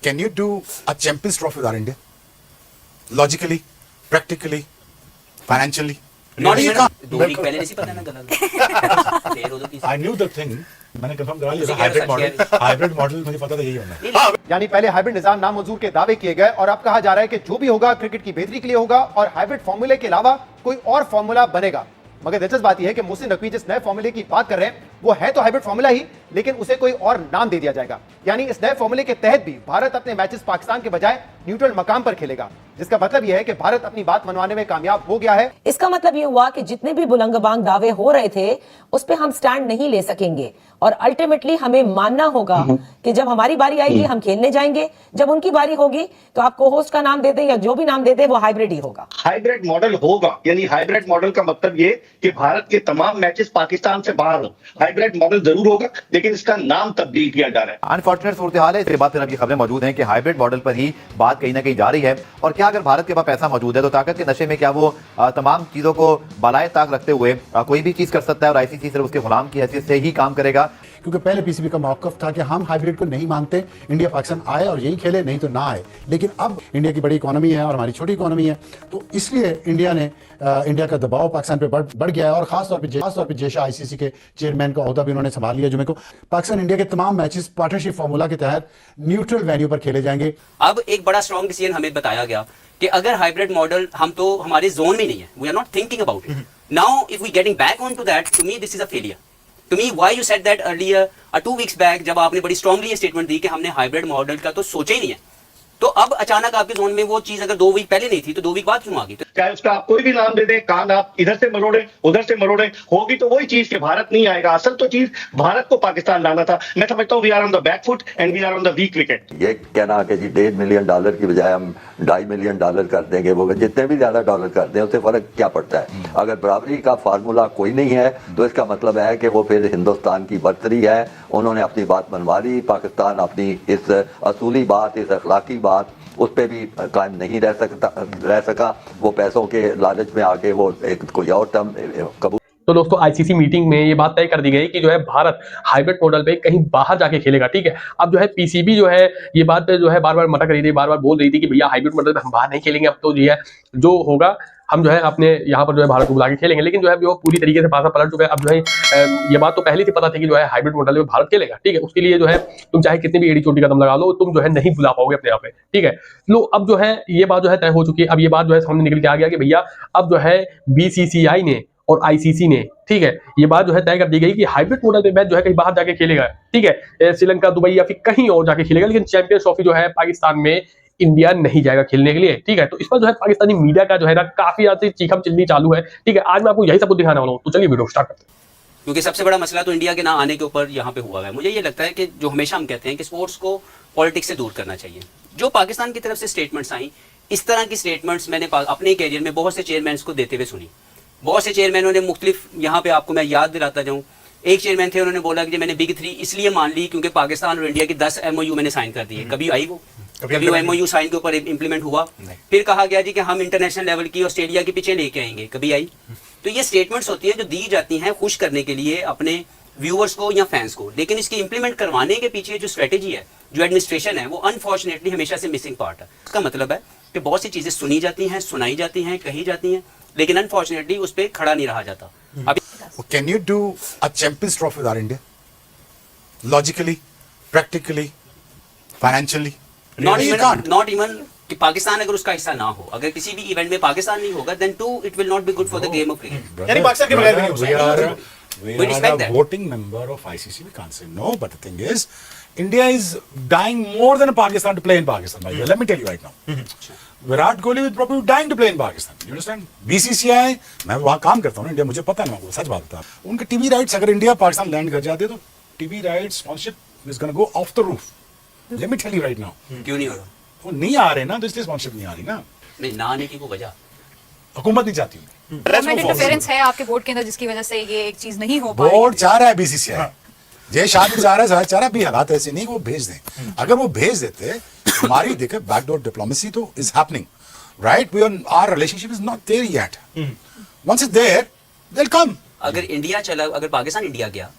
Can you do a Champions Trophy with our India? Logically, practically, financially? Not You even can't. 2 week पहले नहीं पता ना गलत फिर उधर की I knew the thing. मैंने कंफर्म करा लिया उसी हाइब्रिड के मॉडल अनुसार हाइब्रिड मॉडल मुझे पता था यही होना है। यानी पहले हाइब्रिड निजाम नामंजूर के दावे किए गए और अब कहा जा रहा है कि जो भी होगा क्रिकेट की बेहतरी के लिए होगा और हाइब्रिड फॉर्मूले के अलावा कोई और फॉर्मूला बनेगा। मगर दिलचस्प बात यह है कि मोहसिन नकवी जिस नए फॉर्मूले की बात कर रहे हैं वो है तो हाइब्रिड फॉर्मूला ही, लेकिन उसे कोई और नाम दे दिया जाएगा। यानी इस नए फॉर्मूले के तहत भी भारत अपने मैचेस पाकिस्तान के बजाय न्यूट्रल मकाम पर खेलेगा, जिसका मतलब यह है कि भारत अपनी बात मनवाने में कामयाब हो गया है। इसका मतलब यह हुआ कि जितने भी बुलंदबांग दावे हो रहे थे उस पे हम स्टैंड नहीं ले सकेंगे और अल्टीमेटली हमें मानना होगा कि जब हमारी बारी आएगी हम खेलने जाएंगे, जब उनकी बारी होगी तो आप को होस्ट का नाम दे दें या जो भी नाम दे दें वो हाइब्रिड ही होगा। हाइब्रिड मॉडल होगा, यानी हाइब्रिड मॉडल का मतलब ये कि भारत के तमाम मैचेस पाकिस्तान से बाहर हो। हाइब्रिड मॉडल जरूर होगा लेकिन इसका नाम तब्दील किया जा रहा है। अनफॉर्चुनेट सूरत हाल है। इसके बाद फिर खबरें मौजूद हैं कि हाइब्रिड मॉडल पर ही बात कहीं ना कहीं जा रही है। और क्या अगर भारत के पास पैसा मौजूद है तो ताकत के नशे में क्या वो तमाम चीजों को बालाए ताक रखते हुए कोई भी चीज कर सकता है और आईसीसी सिर्फ उसके गुलाम की हैसियत से ही काम करेगा? क्योंकि पहले पीसीबी का मौकफ था कि हम हाइब्रिड को नहीं मानते, इंडिया पाकिस्तान आए और यही खेले, नहीं तो ना आए। लेकिन अब इंडिया की बड़ी इकोनॉमी है और हमारी छोटी इकोनॉमी है, तो इसलिए इंडिया का दबाव पाकिस्तान पे बढ़ गया है। और खासतौर पे जेशा आईसीसी के चेयरमैन का ओहदा भी उन्होंने संभाल लिया जुमे को। पाकिस्तान इंडिया के तमाम मैचेस पार्टनरशिप फार्मूला के तहत न्यूट्रल वेन्यू पर खेले जाएंगे। अब एक बड़ा स्ट्रॉन्ग डिसीजन हमें बताया गया कि अगर हाइब्रिड मॉडल हम तो हमारे जोन में नहीं है, we are not thinking about it now, if we getting back on to that, to me this is a failure. To me, why you said that earlier, 2 weeks back, जब आपने बड़ी strongly ये statement दी कि हमने hybrid model का तो सोचा ही नहीं है, तो अब अचानक आपके जोन में वो चीज अगर 2 वीक पहले नहीं थी तो 2 वीक बाद क्यों आ गई? चाहे उसका आप कोई भी नाम दे दें, कान आप इधर से मरोड़े उधर से मरोड़े, होगी तो वही चीज कि भारत नहीं आएगा। असल तो चीज भारत को पाकिस्तान लाना था। मैं समझता हूँ we are on the back foot and we are on the weak wicket. ये कहना कि जी $1.5 मिलियन की बजाय हम $2.5 मिलियन कर देंगे, वो जितने भी ज्यादा डॉलर कर दें उससे फर्क क्या पड़ता है? अगर बराबरी का फार्मूला कोई नहीं है तो इसका मतलब है कि वो फिर हिंदुस्तान की बर्तरी है। उन्होंने अपनी बात मनवा ली, पाकिस्तान अपनी इस असूली बात, इस अखलाकी बात उस पर भी कायम नहीं रह सका। वो पैसों के लालच में आके वो एक कोई और टर्म कबूल। तो दोस्तों आईसीसी मीटिंग में ये बात तय कर दी गई कि जो है भारत हाइब्रिड मॉडल पे कहीं बाहर जाके खेलेगा, ठीक है। अब जो है पीसीबी जो है ये बात जो है बार बार मटक रही थी, बार बार बोल रही थी कि भैया हाइब्रिड मॉडल पे हम बाहर नहीं खेलेंगे, अब तो जो है जो होगा हम जो है अपने यहाँ पर जो है भारत को बुला के खेलेंगे। लेकिन जो है वो पूरी तरीके से पासा पलट चुका है। अब जो है ये बात तो पहले से पता थी कि जो है हाइब्रिड मॉडल में भारत खेलेगा, ठीक है। उसके लिए जो है तुम चाहे कितनी भी एड़ी चोटी कदम लगा लो, तुम जो है नहीं बुला पाओगे अपने यहाँ पे, ठीक है। लो अब जो है ये बात जो है तय हो चुकी है। अब ये बात जो है सामने निकल के आ गया कि भैया अब जो है बीसीसीआई ने और आईसीसी ने, ठीक है, ये बात जो है तय कर दी गई कि हाइब्रिड मॉडल पे मैच जो है कहीं बाहर जाके खेलेगा, ठीक है, श्रीलंका, दुबई या फिर कहीं और जाके खेलेगा। लेकिन चैंपियंस ट्रॉफी जो है पाकिस्तान में इंडिया नहीं जाएगा खेलने के लिए, ठीक है। तो इस पर जो है पाकिस्तानी मीडिया का जो है ना काफी ज्यादा चीखम चिल्ली चालू है, ठीक है। आज मैं आपको यही सब कुछ दिखाने वाला हूँ, तो चलिए वीडियो स्टार्ट करते हैं। क्योंकि सबसे बड़ा मसला तो इंडिया के ना आने के ऊपर यहाँ पे हुआ है। मुझे ये लगता है कि जो हमेशा हम कहते हैं कि स्पोर्ट्स को पॉलिटिक्स से दूर करना चाहिए। जो पाकिस्तान की तरफ से स्टेटमेंट्स आई, इस तरह की स्टेटमेंट्स मैंने अपने कैरियर में बहुत से चेयरमैन को देते हुए सुनी। बहुत से चेयरमैनों ने मुख्तलिफ, यहाँ पे आपको मैं याद दिलाता जाऊँ, एक चेयरमैन थे, उन्होंने बोला कि मैंने बिग 3 इसलिए मान ली क्योंकि पाकिस्तान और इंडिया की 10 MOU मैंने साइन कर दिए। कभी आई वो? कभी वो MOU साइन के ऊपर इम्प्लीमेंट हुआ? फिर कहा गया जी कि हम इंटरनेशनल लेवल की ऑस्ट्रेलिया के पीछे लेके आएंगे, कभी आई? तो ये स्टेटमेंट्स होती हैं जो दी जाती हैं खुश करने के लिए अपने व्यूअर्स को या फैंस को, लेकिन इसकी इंप्लीमेंट करवाने के पीछे जो स्ट्रेटेजी है, जो एडमिनिस्ट्रेशन है, वो अनफॉर्चुनेटली हमेशा से मिसिंग पार्ट है। इसका मतलब है कि बहुत सी चीजें सुनी जाती हैं, सुनाई जाती हैं, कही जाती हैं, लेकिन अनफॉर्चुनेटली उस पर खड़ा नहीं रहा जाता। अभी Can you do a Champions Trophy with our India? Logically, practically, financially? not even कि पाकिस्तान अगर उसका हिस्सा ना हो, अगर किसी भी इवेंट में पाकिस्तान नहीं होगा, then too it will not be good for the game of cricket. यानी पाकिस्तान के बगैर भी नहीं हो सकता। We respect are a that. voting member of ICC. We can't say no. But the thing is, India is dying more than Pakistan to play in Pakistan. Let me tell you right now. Virat Kohli with probably dying to play in Pakistan. You understand? BCCI, मैं वहाँ काम करता हूँ ना India, मुझे पता है, मैं सच बात बता। उनके टीवी राइट्स अगर इंडिया पाकिस्तान लैंड कर जाते तो TV rights sponsorship is gonna go of the roof. Let me tell you right now. क्यों नहीं हो रहा? वो नहीं आ रहे ना, तो इसलिए स्पॉन्सरशिप नहीं आ रही ना। नहीं, ना आने की कोई वजह हुकूमत नहीं चाहती। गवर्नमेंट इंटरफेरेंस है आपके बोर्ड के अंदर जिसकी वजह से ये एक चीज नहीं हो पा रही। बोर्ड चाह रहा है BCCI, जय शाह भी चाह रहा है, चाह रहा भी हालात ऐसे नहीं वो भेज दें। अगर वो भेज देते, हमारी देखे बैकडोर डिप्लोमेसी तो is happening, right? Our relationship is not there yet. Once it's there, they'll come. अगर इंडिया चला, अगर पाकिस्तान इंडिया गया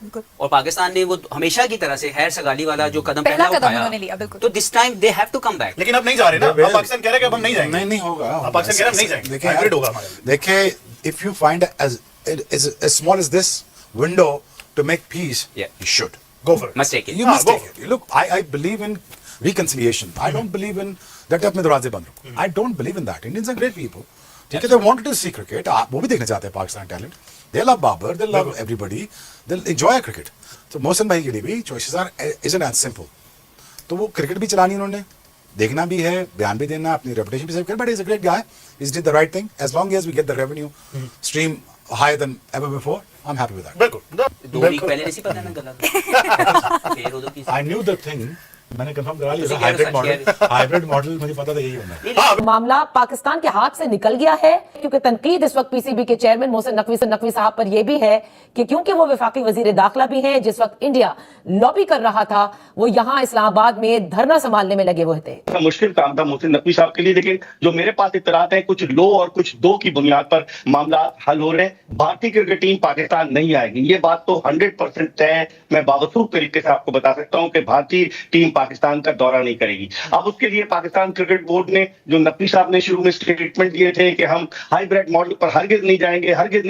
और पाकिस्तान ने वो हमेशा की तरह से हैर सगाली वाला जो कदम पहला पहला कदम उठाया, उन्होंने लिया, बिल्कुल। तो this time they have to come back. लेकिन अब नहीं जा रहे ना, अब पाकिस्तान कह रहा है कि अब हम नहीं जाएंगे। नहीं होगा। अब पाकिस्तान कह रहा है हम नहीं जाएंगे, देखिए हाइब्रिड होगा हमारा। देखिए, if you find as small as this window to make peace, Yeah. you should. Go for it. Must take it. You must take it. Look, I believe in reconciliation. I don't believe in that अपने दरवाजे बंद रखो. I don't believe in that. Indians are great people. ठीक है, they wanted to see cricket. वो भी देखना चाहते हैं Pakistan talent. They love Babar. They love everybody. They'll enjoy cricket. तो मोहसिन भाई के लिए भी choices isn't as simple. तो वो क्रिकेट भी चलानी उन्होंने, देखना भी है, बयान भी देना, अपनी रेपुटेशन भी सेव कर, but is a great guy, is did the right thing, as long as we get the revenue stream higher than ever before, I am happy with that. बिल्कुल 2 वीक पहले नहीं पता ना गलत फिर उधर की आई न्यू द थिंग, मैंने कंफर्म करा लिया, तो हाइब्रिड मॉडल मुझे पता था यही होना है। मामला पाकिस्तान के हाथ से निकल गया है, क्योंकि तनकीद इस वक्त पीसीबी के चेयरमैन मोहसिन नकवी साहब पर यह भी है कि क्योंकि वो वफाकी वजीर दाखिला भी हैं, जिस वक्त इंडिया लॉबी कर रहा था वो यहाँ इस्लामाबाद में धरना संभालने में लगे हुए थे। मुश्किल काम था मोहसिन नकवी साहब के लिए, लेकिन जो मेरे पास इत्तलात है, कुछ लो और कुछ दो की बुनियाद पर मामला हल हो रहे हैं। भारतीय क्रिकेट टीम पाकिस्तान नहीं आएगी, ये बात तो 100% तय है। मैं बावसूख तरीके से आपको बता सकता हूं कि भारतीय टीम पाकिस्तान का दौरा नहीं करेगी। अब उसके लिए पाकिस्तान क्रिकेट बोर्ड ने, जो नकवी साहब ने शुरू में स्टेटमेंट दिए थे कि हम हाइब्रिड मॉडल पर हरगिज नहीं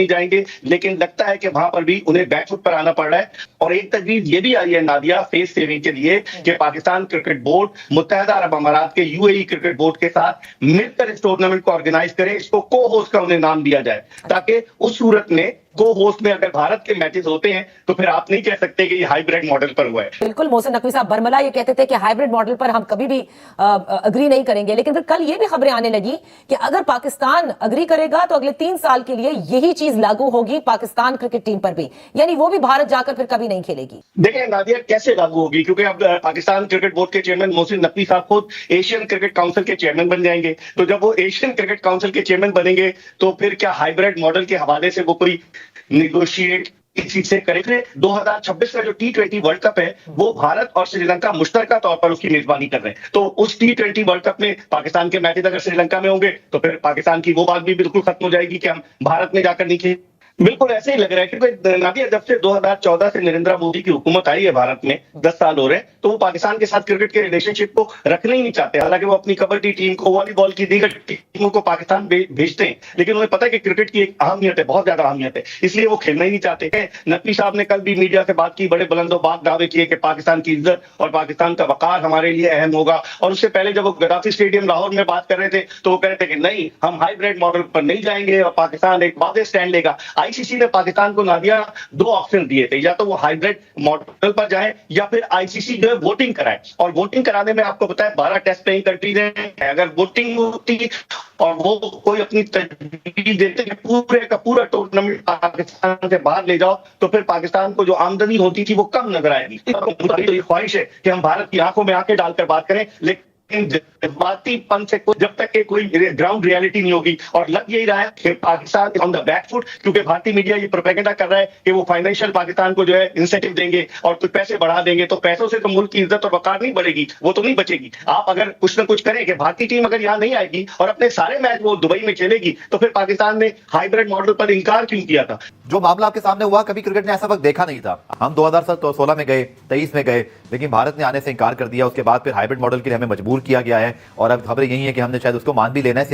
जाएंगे, लेकिन लगता है कि वहां पर भी उन्हें बैकफुट पर आना पड़ रहा है। और एक तजवीज ये भी आई है नादिया, फेस सेविंग के लिए, कि पाकिस्तान क्रिकेट बोर्ड मुत्तहदा अरब अमारात के यूएई क्रिकेट बोर्ड के साथ मिलकर इस टूर्नामेंट को ऑर्गेनाइज करे, इसको को होस्ट का उन्हें नाम दिया जाए, ताकि उस सूरत में को होस्ट में अगर भारत के मैचेस होते हैं तो फिर आप नहीं कह सकते कि ये हाइब्रिड मॉडल पर हुआ है। बिल्कुल, मोहसिन नकवी साहब बरमला ये कहते थे कि हाइब्रिड मॉडल पर हम कभी भी अग्री नहीं करेंगे, लेकिन फिर कल ये भी खबरें आने लगी कि अगर पाकिस्तान अग्री करेगा तो अगले 3 साल के लिए यही चीज लागू होगी पाकिस्तान क्रिकेट टीम पर भी, यानी वो भी भारत जाकर फिर कभी नहीं खेलेगी। देखिए नादिया, कैसे लागू होगी, क्योंकि अब पाकिस्तान क्रिकेट बोर्ड के चेयरमैन मोहसिन नकवी साहब खुद एशियन क्रिकेट काउंसिल के चेयरमैन बन जाएंगे। तो जब वो एशियन क्रिकेट काउंसिल के चेयरमैन बनेंगे तो फिर क्या हाइब्रिड मॉडल के हवाले से वो कोई नेगोशिएट इस चीज से करेंगे? 2026 का जो T20 वर्ल्ड कप है वो भारत और श्रीलंका मुश्तरका तौर पर उसकी मेजबानी कर रहे हैं। तो उस T20 वर्ल्ड कप में पाकिस्तान के मैचेस अगर श्रीलंका में होंगे तो फिर पाकिस्तान की वो बात भी बिल्कुल खत्म हो जाएगी कि हम भारत में जाकर नहीं खेलें। बिल्कुल ऐसे ही लग रहा है, क्योंकि नादिया जब से 2014 से नरेंद्र मोदी की हुकूमत आई है भारत में, 10 साल हो रहे हैं, तो वो पाकिस्तान के साथ क्रिकेट के रिलेशनशिप को रखना ही नहीं चाहते। हालांकि वो अपनी कबड्डी टीम को, वॉलीबॉल की दीगर टीमों को पाकिस्तान भेजते हैं, लेकिन उन्हें पता है कि क्रिकेट की एक अहमियत है, बहुत ज्यादा अहमियत है, इसलिए वो खेलना ही नहीं चाहते। नकवी साहब ने कल भी मीडिया से बात की, बड़े बुलंदोबाज दावे किए कि पाकिस्तान की इज्जत और पाकिस्तान का वकार हमारे लिए अहम होगा। और उससे पहले जब वो गद्दाफी स्टेडियम लाहौर में बात कर रहे थे तो वो कह रहे थे कि नहीं, हम हाइब्रिड मॉडल पर नहीं जाएंगे और पाकिस्तान एक वादे स्टैंड लेगा। आईसीसी ने पाकिस्तान को नादिया 2 ऑप्शन दिए थे, या तो वो हाइब्रिड मॉडल पर जाए या फिर आईसीसी जो है वोटिंग कराए। और वोटिंग कराने में आपको पता है 12 टेस्ट प्लेइंग कंट्रीज हैं, अगर वोटिंग होती और वो कोई अपनी तजवीज देते कि पूरे का पूरा टूर्नामेंट पाकिस्तान से बाहर ले जाओ, तो फिर पाकिस्तान को जो आमदनी होती थी वो कम नजर आएगी। तो ख्वाहिश है कि हम भारत की आंखों में आंखें डालकर बात करें, लेकिन जज्बातीपन से जब तक के कोई ग्राउंड रियलिटी नहीं होगी। और लग यही रहा है कि Pakistan on the back foot, क्योंकि भारतीय मीडिया ये प्रोपेगेंडा कर रहा है कि वो फाइनेंशियल पाकिस्तान को जो है इंसेंटिव देंगे और कुछ पैसे बढ़ा देंगे, तो पैसों से तो मुल्क की इज्जत और वकार नहीं बढ़ेगी, वो तो नहीं बचेगी। आप अगर कुछ ना कुछ करें कि भारतीय टीम अगर यहाँ नहीं आएगी और अपने सारे मैच वो दुबई में खेलेगी, तो फिर पाकिस्तान ने हाइब्रिड मॉडल पर इंकार क्यों किया था? जो मामला आपके सामने हुआ, कभी क्रिकेट ने ऐसा वक्त देखा नहीं था। हम 2016 में गए, 23 में गए, लेकिन भारत ने आने से इंकार कर दिया। उसके बाद फिर हाइब्रिड मॉडल के लिए हमें मजबूर किया गया है और अब खबरें यही है कि हमने शायद उसको मान भी लेना है।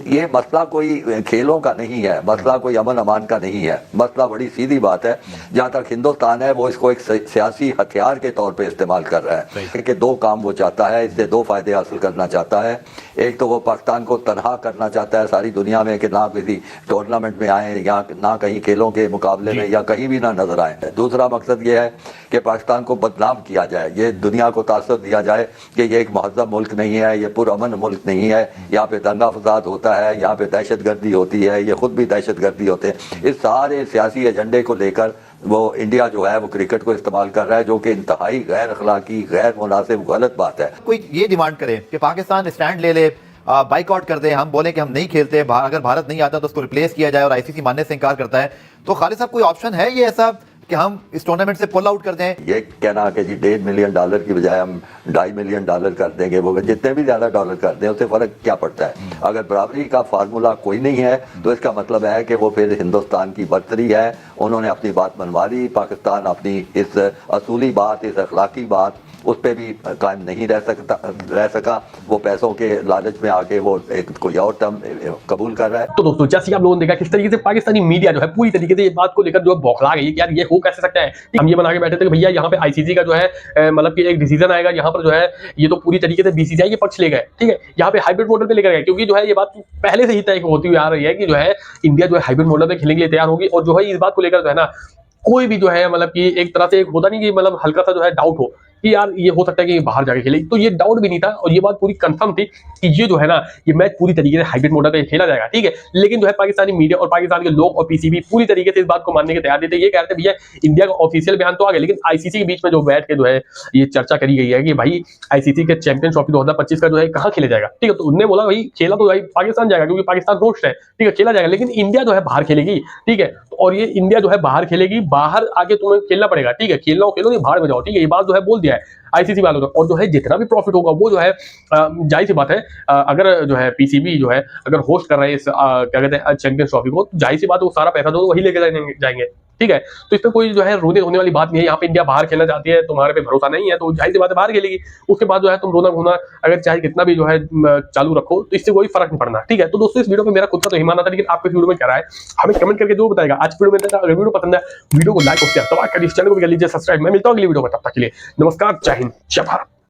ये मसला कोई खेलों का नहीं है, मसला कोई अमन अमान का नहीं है, मसला बड़ी सीधी बात है। जहाँ तक हिंदुस्तान है वो इसको एक सियासी हथियार के तौर पे इस्तेमाल कर रहा है कि 2 काम वो चाहता है, इससे 2 फायदे हासिल करना चाहता है। एक तो वो पाकिस्तान को तनहा करना चाहता है सारी दुनिया में कि ना किसी टूर्नामेंट में आए या ना कहीं खेलों के मुकाबले में या कहीं भी ना नजर आए। दूसरा मकसद ये है कि पाकिस्तान को बदनाम किया जाए, ये दुनिया को तासुर दिया जाए कि ये एक महज़ब मुल्क नहीं है, ये पुरअमन मुल्क नहीं है, यहाँ पे दंगा फसाद होता है, यहाँ पे दहशतगर्दी होती है, ये खुद भी दहशतगर्दी होते हैं। इस सारे सियासी एजेंडे को लेकर वो इंडिया जो है वो क्रिकेट को इस्तेमाल कर रहा है, जो कि इंतहाई गैर अखलाकी, गैर मुनासिब, गलत बात है। कोई ये डिमांड करे कि पाकिस्तान स्टैंड ले ले, बाइकआउट कर दे, हम बोले कि हम नहीं खेलते, अगर भारत नहीं आता तो उसको रिप्लेस किया जाए और आईसीसी मानने से इंकार करता है, तो खालिद साहब कोई ऑप्शन है ये ऐसा कि हम इस टूर्नामेंट से पुल आउट कर जाएं? ये कहना कि जी $1.5 मिलियन की बजाय हम $2.5 मिलियन कर देंगे, वो जितने भी ज्यादा डॉलर कर दें उससे फर्क क्या पड़ता है? अगर बराबरी का फार्मूला कोई नहीं है तो इसका मतलब है कि वो फिर हिंदुस्तान की बर्तरी है। उन्होंने अपनी बात मनवा ली, पाकिस्तान अपनी इस असूली बात, इस अखलाकी बात उस पर भी कायम नहीं रह सका। वो पैसों के लालच में आके वो एक कोई और टर्म कबूल कर रहा है। तो दोस्तों जैसे आप लोगों ने देखा किस तरीके से पाकिस्तानी मीडिया जो है पूरी तरीके से ये बात को लेकर जो है बौखला गई है कि यार ये हो कैसे सकता है। हम ये बना के बैठे थे कि भैया यहाँ पे आईसीसी का जो है मतलब कि एक डिसीजन आएगा, यहाँ पर जो है ये तो पूरी तरीके से बीसीसीआई के पक्ष ले गए, ठीक है, यहाँ पे हाइब्रिड मॉडल पे लेकर गए, क्योंकि जो है ये बात पहले से ही तय होती हुई आ रही है कि जो है इंडिया जो है हाइब्रिड मॉडल पे खेलने के लिए तैयार होगी। और जो है इस बात को लेकर जो है ना कोई भी जो है मतलब कि एक तरह से एक होता नहीं कि मतलब हल्का सा जो है डाउट हो कि यार ये हो सकता है कि बाहर जाके खेले, तो ये डाउट भी नहीं था और ये बात पूरी कंफर्म थी कि ये जो है ना ये मैच पूरी तरीके से हाइब्रिड मॉडल पे खेला जाएगा, ठीक है। लेकिन जो है पाकिस्तानी मीडिया और पाकिस्तान के लोग और पीसीबी पूरी तरीके से इस बात को मानने के तैयार थे। ये कह रहे थे भैया इंडिया का ऑफिशियल बयान तो आ गया, लेकिन आईसीसी के बीच में जो बैठ के जो है ये चर्चा करी गई है कि भाई आईसीसी के चैंपियन ट्रॉफी 2025 का जो है कहाँ खेला जाएगा, ठीक है। तो उन्होंने बोला भाई खेला तो भाई पाकिस्तान जाएगा क्योंकि पाकिस्तान होस्ट है, ठीक है, खेला जाएगा, लेकिन इंडिया जो है बाहर खेलेगी, ठीक है। और ये इंडिया जो है बाहर खेलेगी, बाहर आके तुम्हें खेलना पड़ेगा, ठीक है, खेलना हो खेलो नहीं बाहर में जाओ, ठीक है। ये बात जो है बोल दिया है आईसीसी वालों ने। और जो है जितना भी प्रॉफिट होगा वो जो है जाहिर सी बात है अगर जो है पीसीबी जो है अगर होस्ट कर रहे हैं इस क्या कहते हैं चैंपियंस ट्रॉफी को, तो जाहिर सी बात है वो सारा पैसा जो वही लेके जाएंगे, ठीक है। तो इसमें कोई जो है रोने धोने वाली बात नहीं है। यहाँ पे इंडिया बाहर खेलना चाहती है, तुम्हारे पे भरोसा नहीं है तो जाहिर सी बात है बाहर खेलेगी। उसके बाद जो है तुम रोना घोना अगर चाहे कितना भी जो है चालू रखो तो इससे कोई फर्क नहीं पड़ना, ठीक है। तो दोस्तों इस वीडियो में मेरा खुद का तो ही मानना था, लेकिन आपके वीडियो में क्या रहा है हमें कमेंट करके जरूर बताएगा। आज वीडियो में अगर वीडियो पसंद है वीडियो को लाइक और शेयर कर लीजिए, चैनल को कर लीजिए सब्सक्राइब। मैं मिलता हूँ अगली वीडियो में, तब तक के लिए नमस्कार, जय हिंद, जय भारत।